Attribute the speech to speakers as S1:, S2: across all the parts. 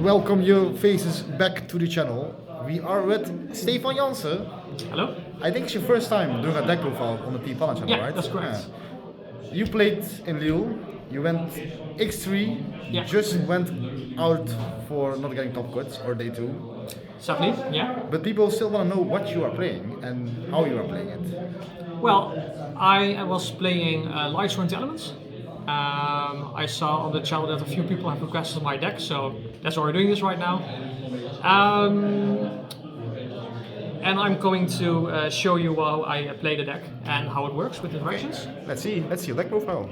S1: welcome your faces back to the channel. We are with Stephan.
S2: Hello?
S1: I think it's your first time doing a Deckprofile on the Panda channel,
S2: Yeah,
S1: right?
S2: that's correct.
S1: Yeah. You played in Lille, you went X3,
S2: Yeah.
S1: just went out for not getting top cuts or day 2.
S2: Sadly, yeah.
S1: But people still want to know what you are playing and how you are playing it.
S2: Well, I was playing Lightsworn Tearlaments. I saw on the channel that a few people have requested my deck, so that's why we're doing this right now. And I'm going to show you how I play the deck and how it works with the directions.
S1: Let's see your deck profile.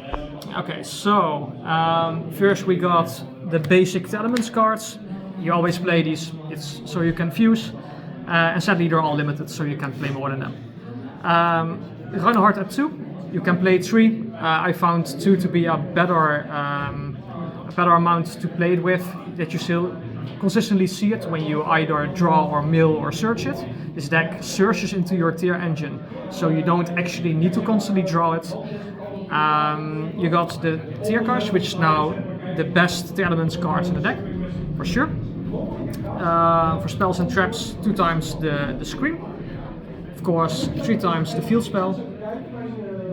S2: Okay, so first we got the basic Tearlaments cards. You always play these, so you can fuse, and sadly they're all limited, so you can't play more than them. Reinhardt at 2, you can play 3. I found 2 to be a better amount to play it with, that you still consistently see it when you either draw or mill or search it. This deck searches into your tier engine, so you don't actually need to constantly draw it. You got the tier cards, which is now the best Tearlaments cards in the deck, for sure. For spells and traps, 2 times the Scream. Of course, 3 times the field spell,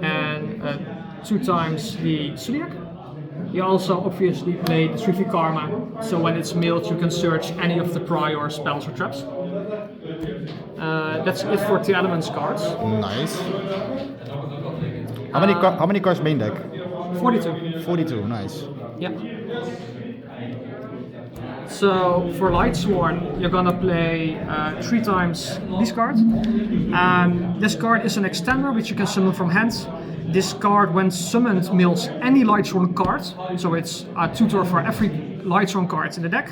S2: and 2 times the Zodiac. You also obviously play the 3v Karma, so when it's milled you can search any of the prior spells or traps. That's it for Tearlaments cards.
S1: Nice. How many cards main deck?
S2: 42.
S1: 42, nice.
S2: Yeah. So for Lightsworn, you're gonna play 3 times this card. This card is an extender which you can summon from hand. This card, when summoned, mills any Lightsworn card, so it's a tutor for every Lightsworn card in the deck.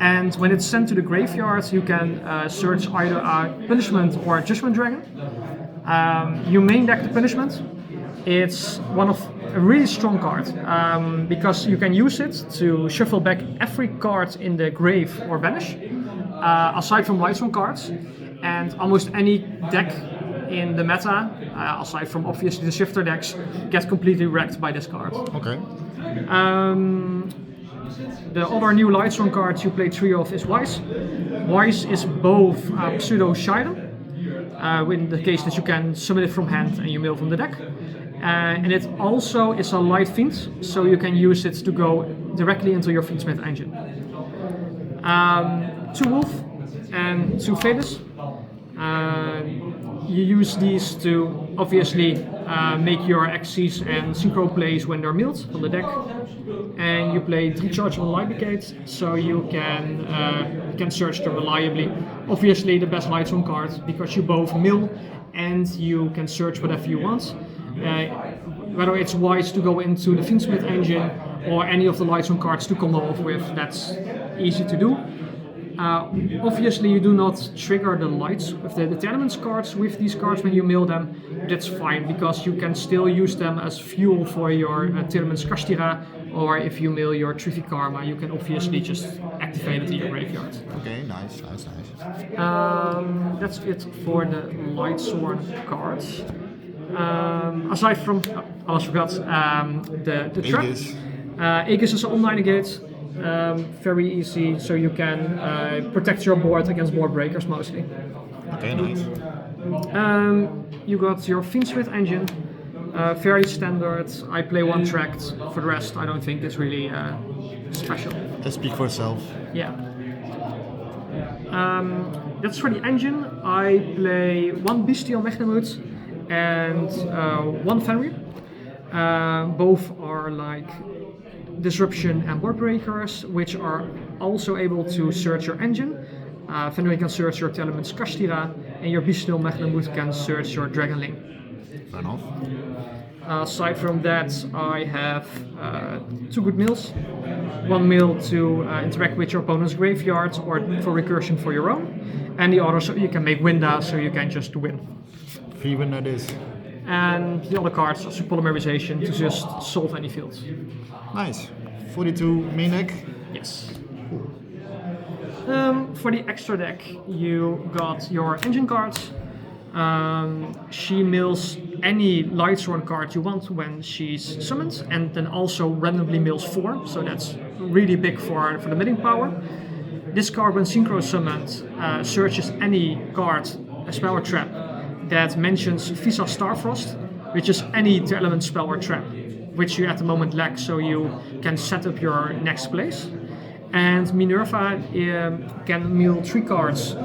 S2: And when it's sent to the graveyard, you can search either a Punishment or a Judgment Dragon. You main deck the Punishment. It's a really strong card, because you can use it to shuffle back every card in the grave or banish, aside from Lightsworn cards, and almost any deck in the meta, aside from obviously the shifter decks, get completely wrecked by this card.
S1: Okay.
S2: The other new Lightsworn cards you play 3 of is Wise. Wise is both pseudo Shiden, in the case that you can summon it from hand and you mill from the deck. And it also is a light fiend, so you can use it to go directly into your Fiendsmith engine. 2 Wolf and 2 Phaedus. You use these to obviously make your Xyz and Synchro plays when they're milled on the deck. And you play 3 Chargeable Light Brigade, so you can search them reliably. Obviously the best Lightsworn card, because you both mill and you can search whatever you want. Whether it's wise to go into the Fiendsmith engine or any of the Lightsworn cards to combo off with, that's easy to do. Obviously you do not trigger the lights of the Tearlaments cards with these cards when you mill them. That's fine, because you can still use them as fuel for your Tearlaments Kashtira, or if you mill your 3v Karma, you can obviously just activate it in your graveyard.
S1: Okay, nice.
S2: That's it for the Lightsworn cards. Aside from, I almost forgot, the trap. Aegis is an online negate, very easy, so you can protect your board against board breakers mostly.
S1: Okay, nice.
S2: You got your Fiendsmith engine, very standard. I play 1 tracked, for the rest I don't think it's really special.
S1: Just speak for itself.
S2: Yeah. That's for the engine. I play 1 Bestial Magnamut and 1 Fenrir. Both are like disruption and board breakers, which are also able to search your engine. Fenrir can search your Tearlaments Kashtira, and your Bestial Magnamut can search your Dragonling.
S1: Fair enough.
S2: Aside from that, I have 2 good mills. 1 mill to interact with your opponent's graveyard or for recursion for your own, and the other so you can make Winda, so you can just win.
S1: Free win that is.
S2: And the other cards are polymerization to just solve any fields.
S1: Nice. 42 main deck.
S2: Yes. For the extra deck, you got your engine cards. She mills any Lightsworn card you want when she's summoned, and then also randomly mills 4, so that's really big for the milling power. This card, when synchro summoned, searches any card, a spell or trap, that mentions Visa Starfrost, which is any Tearlaments spell or trap, which you at the moment lack, so you can set up your next place. And Minerva can mill 3 cards,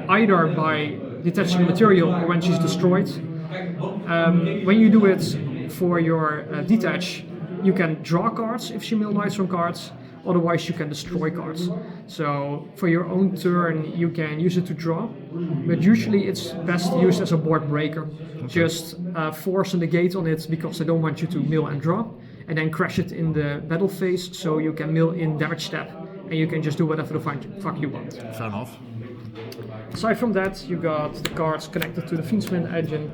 S2: either by detaching material or when she's destroyed. When you do it for your detach, you can draw cards if she mill Lightsworn cards, otherwise you can destroy cards. So for your own turn you can use it to draw, but usually it's best used as a board breaker. Just force a negate on it because they don't want you to mill and draw, and then crash it in the battle phase so you can mill in damage step, and you can just do whatever the fuck you want.
S1: Fair enough.
S2: Aside from that, you got the cards connected to the Fiendsman engine.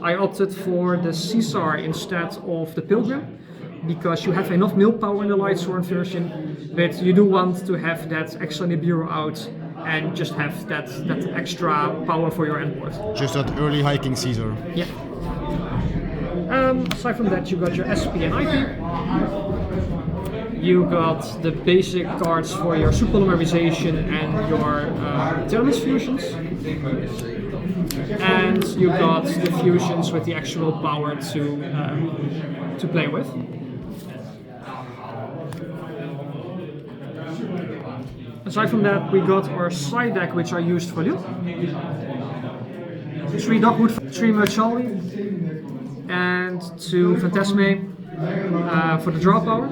S2: I opted for the Caesar instead of the Pilgrim, because you have enough mill power in the Lightsworn version, but you do want to have that extra Nibiru out and just have that extra power for your endboard.
S1: Just that early hiking Caesar.
S2: Yeah. Aside from that, you got your SP and IP. You got the basic cards for your subpolymerization and your Tearlaments fusions. And you got the fusions with the actual power to play with. Aside from that, we got our side deck, which are used for Lille. 3 Dogwood, 3 Merchalli, and 2 Phantasme for the draw power.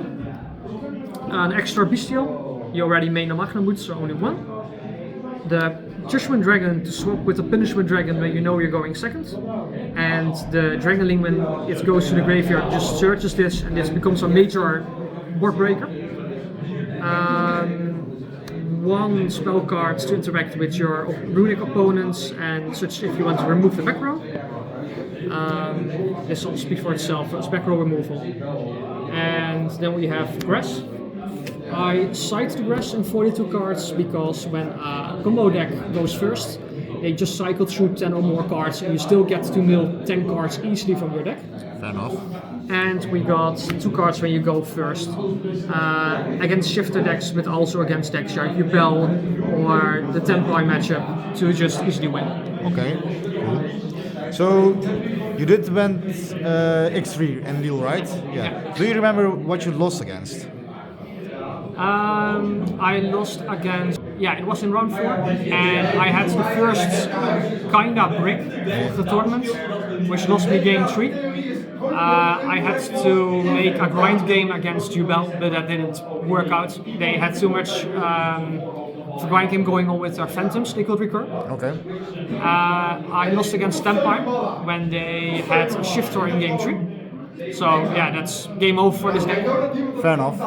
S2: An extra Bestial, you already made a Magnamut, so only 1. The Judgment Dragon to swap with the Punishment Dragon when you know you're going second. And the Dragonling, when it goes to the graveyard, just searches this and this becomes a major board breaker. 1 spell card to interact with your runic opponents and such if you want to remove the back row. This all speaks for itself as back row removal. And then we have Grass. I cite the Grass in 42 cards because when a combo deck goes first, they just cycle through 10 or more cards and you still get to mill 10 cards easily from your deck.
S1: Fair enough.
S2: And we got 2 cards when you go first. Against shifter decks, but also against decks like Yubel or the Templar matchup to just easily win.
S1: Okay, cool. So you did went X3 and Lille, right? Yeah. Do you remember what you lost against?
S2: I lost against, it was in round 4, and I had the first kinda brick of the tournament, which lost me game 3. I had to make a grind game against Jubel, but that didn't work out. They had too much of a grind game going on with their phantoms they could recur.
S1: Okay.
S2: I lost against Tempire when they had a shifter in game 3. So yeah, that's game over for this deck.
S1: Fair enough.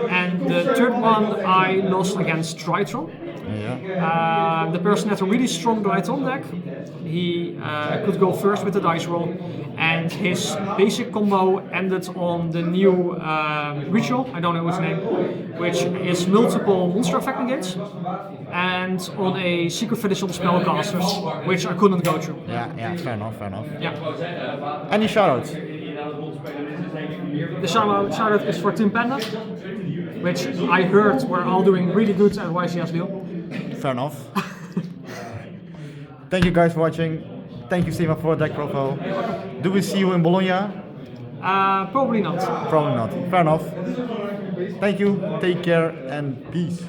S2: And the third one I lost against Drytron.
S1: Yeah.
S2: The person had a really strong Drytron deck. He could go first with the dice roll, and his basic combo ended on the new ritual, I don't know his name, which is multiple monster effect negates, and on a secret fetish on the spellcasters, which I couldn't go through.
S1: Yeah, fair enough.
S2: Yeah.
S1: Any shoutouts?
S2: The shoutout is for Team Panda, which I heard were all doing really good at YCS Lille.
S1: Fair enough. Thank you guys for watching. Thank you, Stephan, for Deckprofile. Do we see you in Bologna?
S2: Probably not.
S1: Probably not. Fair enough. Thank you, take care, and peace.